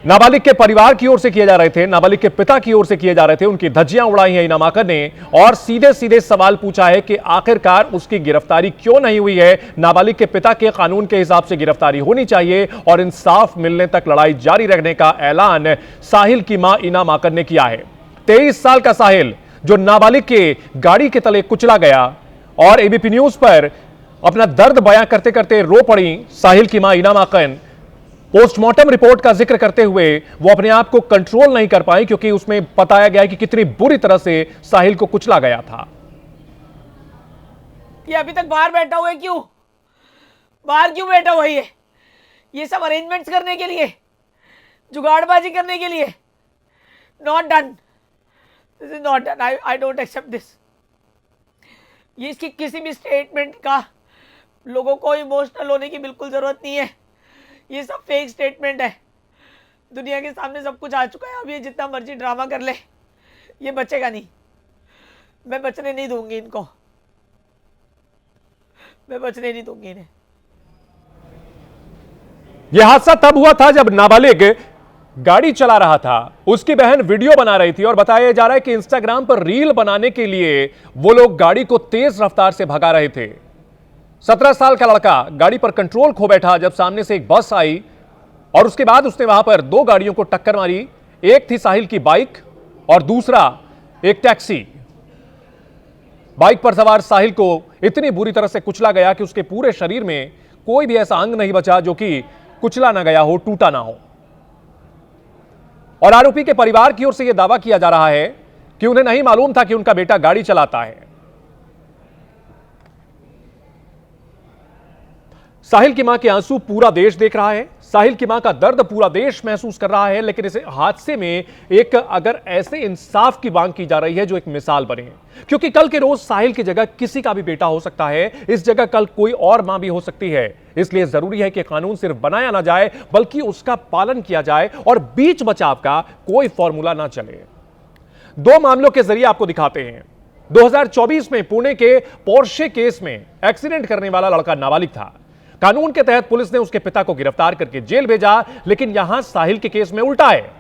नाबालिग के परिवार की ओर से किए जा रहे थे, नाबालिग के पिता की ओर से किए जा रहे थे। उनकी धज्जियां उड़ाई हैं इनाम आकर ने और सीधे सीधे सवाल पूछा है कि आखिरकार उसकी गिरफ्तारी क्यों नहीं हुई है। नाबालिग के पिता के कानून के हिसाब से गिरफ्तारी होनी चाहिए और इंसाफ मिलने तक लड़ाई जारी रखने का ऐलान साहिल की मां इनाम आकर ने किया है। 23 साल का साहिल जो नाबालिग के गाड़ी के तले कुचला गया और एबीपी न्यूज पर अपना दर्द बयां करते करते रो पड़ी साहिल की मां इनाम आकर। पोस्टमार्टम रिपोर्ट का जिक्र करते हुए वो अपने आप को कंट्रोल नहीं कर पाई क्योंकि उसमें बताया गया कि कितनी बुरी तरह से साहिल को कुचला गया था। ये अभी तक बाहर बैठा हुआ है, क्यों बाहर क्यों बैठा हुआ है? ये सब अरेंजमेंट्स करने के लिए, जुगाड़बाजी करने के लिए। Not done, this is not done, I don't accept this. ये इसकी किसी भी स्टेटमेंट का लोगों को इमोशनल होने की बिल्कुल जरूरत नहीं है। ये सब फेक स्टेटमेंट है। दुनिया के सामने सब कुछ आ चुका है। अब ये जितना मर्जी ड्रामा कर ले, ये बचेगा नहीं। मैं बचने नहीं दूंगी इनको, मैं बचने नहीं दूंगी इन्हें। यह हादसा तब हुआ था जब नाबालिग गाड़ी चला रहा था। उसकी बहन वीडियो बना रही थी और बताया जा रहा है कि इंस्टाग्राम पर रील बनाने के लिए वो लोग गाड़ी को तेज रफ्तार से भगा रहे थे। 17 साल का लड़का गाड़ी पर कंट्रोल खो बैठा जब सामने से एक बस आई और उसके बाद उसने वहां पर दो गाड़ियों को टक्कर मारी। एक थी साहिल की बाइक और दूसरा एक टैक्सी। बाइक पर सवार साहिल को इतनी बुरी तरह से कुचला गया कि उसके पूरे शरीर में कोई भी ऐसा अंग नहीं बचा जो कि कुचला ना गया हो, टूटा ना हो। और आरोपी के परिवार की ओर से यह दावा किया जा रहा है कि उन्हें नहीं मालूम था कि उनका बेटा गाड़ी चलाता है। साहिल की मां के आंसू पूरा देश देख रहा है, साहिल की मां का दर्द पूरा देश महसूस कर रहा है। लेकिन इस हादसे में एक अगर ऐसे इंसाफ की मांग की जा रही है जो एक मिसाल बने, क्योंकि कल के रोज साहिल की जगह किसी का भी बेटा हो सकता है, इस जगह कल कोई और मां भी हो सकती है। इसलिए जरूरी है कि कानून सिर्फ बनाया ना जाए बल्कि उसका पालन किया जाए और बीच बचाव का कोई फॉर्मूला ना चले। दो मामलों के जरिए आपको दिखाते हैं। 2024 में पुणे के पोर्शे केस में एक्सीडेंट करने वाला लड़का नाबालिग था। कानून के तहत पुलिस ने उसके पिता को गिरफ्तार करके जेल भेजा, लेकिन यहां साहिल के केस में उल्टा है।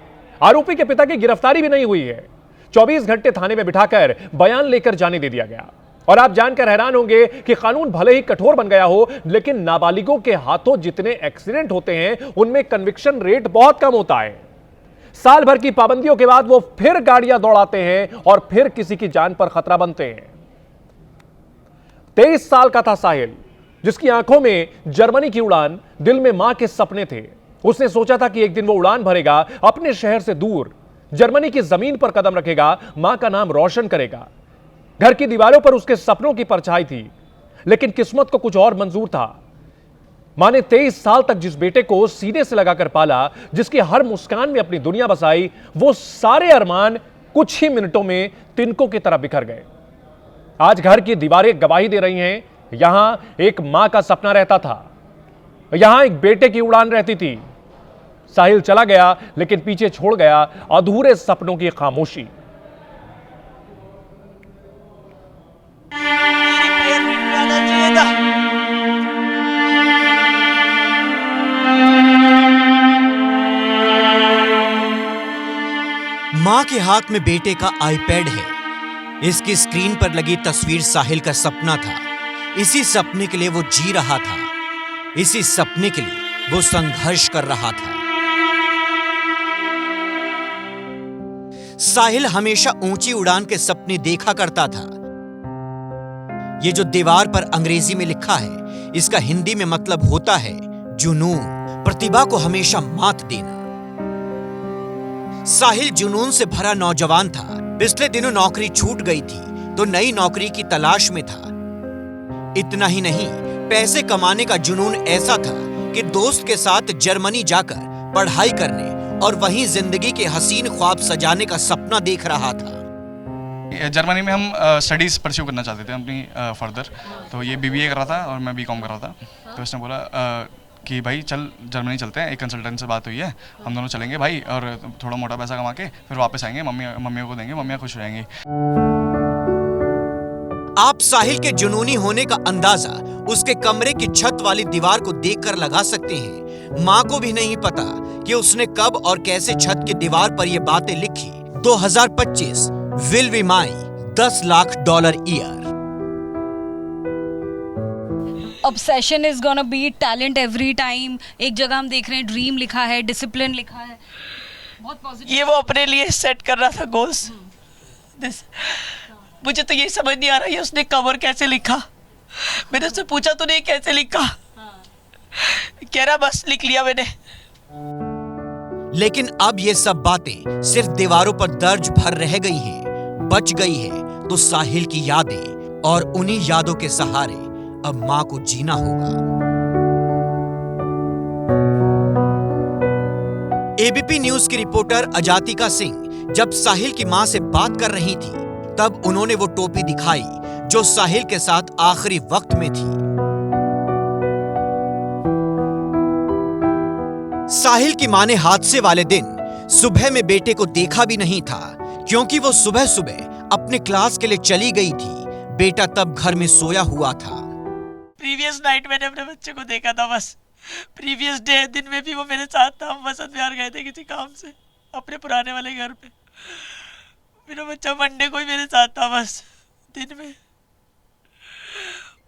आरोपी के पिता की गिरफ्तारी भी नहीं हुई है। 24 घंटे थाने में बिठाकर बयान लेकर जाने दे दिया गया। और आप जानकर हैरान होंगे कि कानून भले ही कठोर बन गया हो, लेकिन नाबालिगों के हाथों जितने एक्सीडेंट होते हैं उनमें कन्विक्शन रेट बहुत कम होता है। साल भर की पाबंदियों के बाद वो फिर गाड़ियां दौड़ाते हैं और फिर किसी की जान पर खतरा बनते हैं। 23 साल का था साहिल, जिसकी आंखों में जर्मनी की उड़ान, दिल में मां के सपने थे। उसने सोचा था कि एक दिन वो उड़ान भरेगा, अपने शहर से दूर जर्मनी की जमीन पर कदम रखेगा, मां का नाम रोशन करेगा। घर की दीवारों पर उसके सपनों की परछाई थी, लेकिन किस्मत को कुछ और मंजूर था। मां ने 23 साल तक जिस बेटे को सीने से लगाकर पाला, जिसकी हर मुस्कान में अपनी दुनिया बसाई, वो सारे अरमान कुछ ही मिनटों में तिनकों की तरह बिखर गए। आज घर की दीवारें गवाही दे रही हैं, यहां एक मां का सपना रहता था, यहां एक बेटे की उड़ान रहती थी। साहिल चला गया, लेकिन पीछे छोड़ गया अधूरे सपनों की खामोशी। मां के हाथ में बेटे का आईपैड है। इसकी स्क्रीन पर लगी तस्वीर साहिल का सपना था। इसी सपने के लिए वो जी रहा था, इसी सपने के लिए वो संघर्ष कर रहा था। साहिल हमेशा ऊंची उड़ान के सपने देखा करता था। ये जो दीवार पर अंग्रेजी में लिखा है, इसका हिंदी में मतलब होता है जुनून, प्रतिभा को हमेशा मात देना। साहिल जुनून से भरा नौजवान था। पिछले दिनों नौकरी छूट गई थी तो नई नौकरी की तलाश में था। इतना ही नहीं, पैसे कमाने का जुनून ऐसा था कि दोस्त के साथ जर्मनी जाकर पढ़ाई करने और वहीं जिंदगी के हसीन ख्वाब सजाने का सपना देख रहा था। जर्मनी में हम स्टडीज़ परस्यू करना चाहते थे अपनी फर्दर। तो ये BBA कर रहा था और मैं BCom कर रहा था। तो उसने बोला कि भाई चल जर्मनी चलते हैं, एक कंसल्टेंट से बात हुई है, हम दोनों चलेंगे भाई, और थोड़ा मोटा पैसा कमा के फिर वापस आएंगे, मम्मी को देंगे, मम्मियाँ खुश हो जाएंगी। आप साहिल के जुनूनी होने का अंदाजा उसके कमरे की छत वाली दीवार को देखकर लगा सकते हैं। माँ को भी नहीं पता कि उसने कब और कैसे छत की दीवार पर ये बातें लिखी। 2025 will be my $10 lakh year. Obsession is gonna be talent every time. एक जगह हम देख रहे हैं ड्रीम लिखा है, डिसिप्लिन लिखा है, बहुत पॉजिटिव। ये वो अपने लिए सेट कर रहा था गोल्स। मुझे तो ये समझ नहीं आ रहा है उसने कवर कैसे लिखा। मैंने उससे पूछा तो नहीं कैसे लिखा, कह रहा बस लिख लिया मैंने। लेकिन अब ये सब बातें सिर्फ दीवारों पर दर्ज भर रह गई हैं। बच गई है तो साहिल की यादें, और उन्हीं यादों के सहारे अब मां को जीना होगा। एबीपी न्यूज की रिपोर्टर अजातिका सिंह जब साहिल की मां से बात कर रही थी, तब उन्होंने वो टोपी दिखाई जो साहिल के साथ आखिरी वक्त में थी। साहिल की मां ने हादसे वाले दिन सुबह में बेटे को देखा भी नहीं था, क्योंकि वो सुबह सुबह अपने क्लास के लिए चली गई थी। बेटा तब घर में सोया हुआ था। प्रीवियस नाइट मैंने अपने बच्चे को देखा था बस। प्रीवियस डे दिन में भी वो मेरे साथ था। हम वसंत विहार गए थे किसी काम से अपने पुराने वाले घर पे। मेरा बच्चा मंडे को ही मेरे साथ था बस दिन में।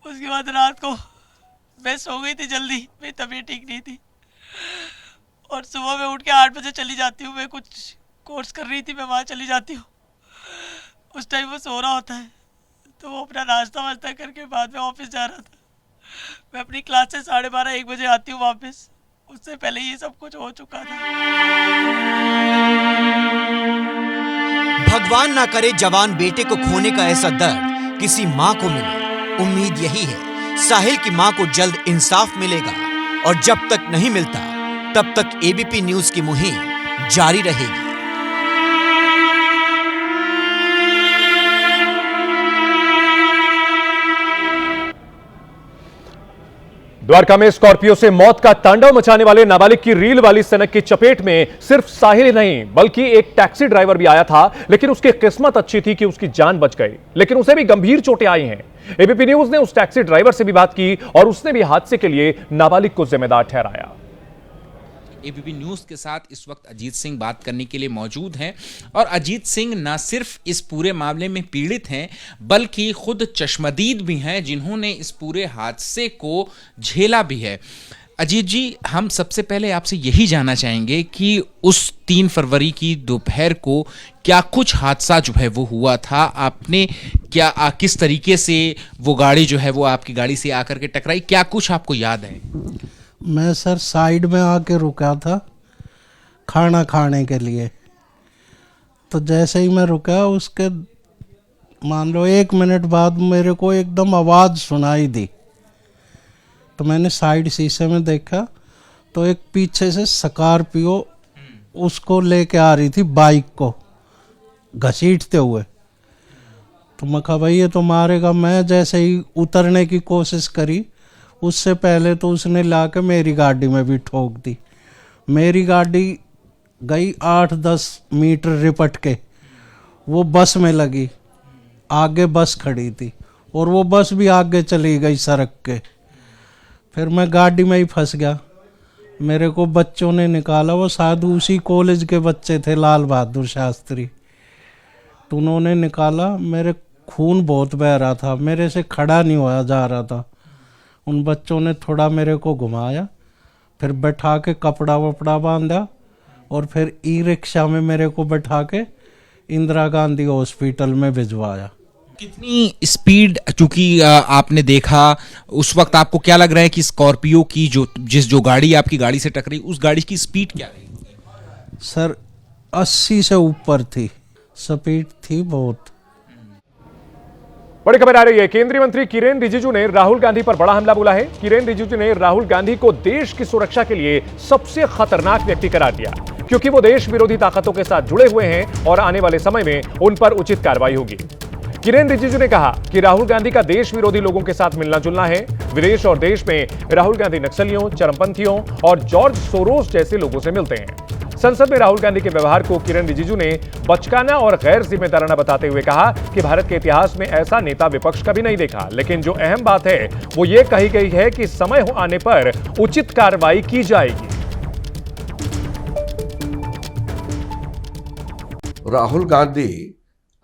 उसके बाद रात को मैं सो गई थी जल्दी, मेरी तबीयत ठीक नहीं थी, और सुबह में उठ के 8 बजे चली जाती हूँ। मैं कुछ कोर्स कर रही थी, मैं वहाँ चली जाती हूँ। उस टाइम वो सो रहा होता है, तो वो अपना नाश्ता वास्ता करके बाद में ऑफिस जा रहा था। मैं अपनी क्लास से 12:30-1 बजे आती हूँ वापस। उससे पहले ये सब कुछ हो चुका था। भगवान ना करे जवान बेटे को खोने का ऐसा दर्द किसी मां को मिले। उम्मीद यही है साहिल की मां को जल्द इंसाफ मिलेगा, और जब तक नहीं मिलता तब तक एबीपी न्यूज की मुहिम जारी रहेगी। द्वारका में स्कॉर्पियो से मौत का तांडव मचाने वाले नाबालिग की रील वाली सनक की चपेट में सिर्फ साहिल नहीं बल्कि एक टैक्सी ड्राइवर भी आया था, लेकिन उसकी किस्मत अच्छी थी कि उसकी जान बच गई, लेकिन उसे भी गंभीर चोटें आई हैं। एबीपी न्यूज ने उस टैक्सी ड्राइवर से भी बात की और उसने भी हादसे के लिए नाबालिग को जिम्मेदार ठहराया। एबीपी न्यूज के साथ इस वक्त अजीत सिंह बात करने के लिए मौजूद हैं, और अजीत सिंह न सिर्फ इस पूरे मामले में पीड़ित हैं बल्कि खुद चश्मदीद भी हैं, जिन्होंने इस पूरे हादसे को झेला भी है। अजीत जी, हम सबसे पहले आपसे यही जानना चाहेंगे कि उस 3 फरवरी की दोपहर को क्या कुछ हादसा जो है वो हुआ था? आपने क्या किस तरीके से वो गाड़ी जो है वो आपकी गाड़ी से आकर के टकराई, क्या कुछ आपको याद है? मैं सर साइड में आके रुका था खाना खाने के लिए, तो जैसे ही मैं रुका उसके मान लो 1 मिनट बाद मेरे को एकदम आवाज़ सुनाई दी, तो मैंने साइड शीशे में देखा तो एक पीछे से स्कॉर्पियो उसको लेके आ रही थी, बाइक को घसीटते हुए। तो मैं कहा भाई ये तो मारेगा। मैं जैसे ही उतरने की कोशिश करी, उससे पहले तो उसने लाके मेरी गाड़ी में भी ठोक दी। मेरी गाड़ी गई 8-10 मीटर रिपट के, वो बस में लगी। आगे बस खड़ी थी और वो बस भी आगे चली गई सड़क के। फिर मैं गाड़ी में ही फंस गया। मेरे को बच्चों ने निकाला, वो शायद उसी कॉलेज के बच्चे थे, लाल बहादुर शास्त्री। तो उन्होंने निकाला, मेरे खून बहुत बह रहा था, मेरे से खड़ा नहीं होया जा रहा था। उन बच्चों ने थोड़ा मेरे को घुमाया, फिर बैठा के कपड़ा वपड़ा बांधा और फिर ई रिक्शा में मेरे को बैठा के इंदिरा गांधी हॉस्पिटल में भिजवाया। कितनी स्पीड, चूंकि आपने देखा उस वक्त, आपको क्या लग रहा है कि स्कॉर्पियो की जो गाड़ी आपकी गाड़ी से टकराई, उस गाड़ी की स्पीड क्या रही? सर 80 से ऊपर थी, स्पीड थी बहुत। बड़ी खबर आ रही है, केंद्रीय मंत्री किरेन रिजिजू ने राहुल गांधी पर बड़ा हमला बोला है। किरेन रिजिजू ने राहुल गांधी को देश की सुरक्षा के लिए सबसे खतरनाक व्यक्ति करार दिया, क्योंकि वो देश विरोधी ताकतों के साथ जुड़े हुए हैं और आने वाले समय में उन पर उचित कार्रवाई होगी। किरेन रिजिजू ने कहा कि राहुल गांधी का देश विरोधी लोगों के साथ मिलना जुलना है। विदेश और देश में राहुल गांधी नक्सलियों, चरमपंथियों और जॉर्ज सोरोस जैसे लोगों से मिलते हैं। संसद में राहुल गांधी के व्यवहार को किरेन रिजिजू ने बचकाना और गैर जिम्मेदाराना बताते हुए कहा कि भारत के इतिहास में ऐसा नेता विपक्ष कभी नहीं देखा, लेकिन जो अहम बात है वो ये कही गई है कि समय आने पर उचित कार्रवाई की जाएगी। राहुल गांधी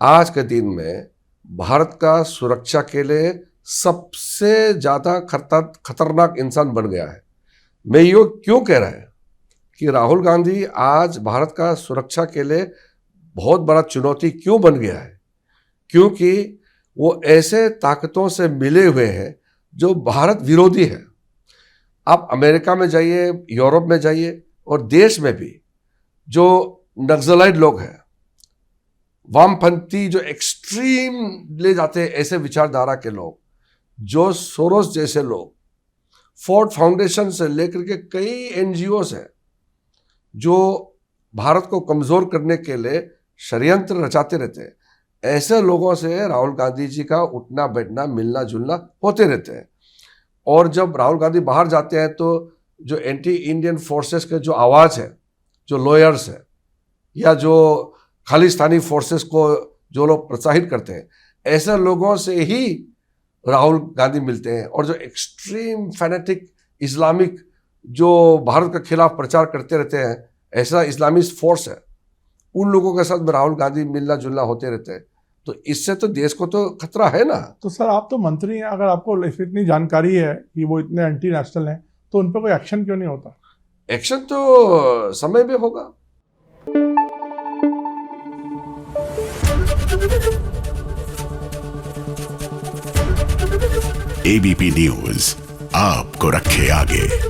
आज के दिन में भारत का सुरक्षा के लिए सबसे ज़्यादा खतरनाक इंसान बन गया है। मैं ये क्यों कह रहा है कि राहुल गांधी आज भारत का सुरक्षा के लिए बहुत बड़ा चुनौती क्यों बन गया है? क्योंकि वो ऐसे ताकतों से मिले हुए हैं जो भारत विरोधी है। आप अमेरिका में जाइए, यूरोप में जाइए और देश में भी जो नक्सलाइट लोग हैं, वामपंथी जो एक्सट्रीम ले जाते हैं, ऐसे विचारधारा के लोग, जो सोरोस जैसे लोग, फोर्ड फाउंडेशन से लेकर के कई एनजीओस हैं जो भारत को कमजोर करने के लिए षड्यंत्र रचाते रहते हैं। ऐसे लोगों से राहुल गांधी जी का उठना बैठना, मिलना जुलना होते रहते हैं। और जब राहुल गांधी बाहर जाते हैं तो जो एंटी इंडियन फोर्सेस के जो आवाज़ है, जो लॉयर्स है या जो खालिस्तानी फोर्सेस को जो लोग प्रोत्साहित करते हैं, ऐसे लोगों से ही राहुल गांधी मिलते हैं। और जो एक्सट्रीम फैनेटिक इस्लामिक जो भारत के खिलाफ प्रचार करते रहते हैं, ऐसा इस्लामिस्ट फोर्स है, उन लोगों के साथ राहुल गांधी मिलना जुलना होते रहते हैं। तो इससे तो देश को तो खतरा है ना। तो सर, आप तो मंत्री हैं, अगर आपको इतनी जानकारी है कि वो इतने एंटी नेशनल हैं, तो उन पर कोई एक्शन क्यों नहीं होता? एक्शन तो समय में होगा। एबीपी न्यूज आपको रखे आगे।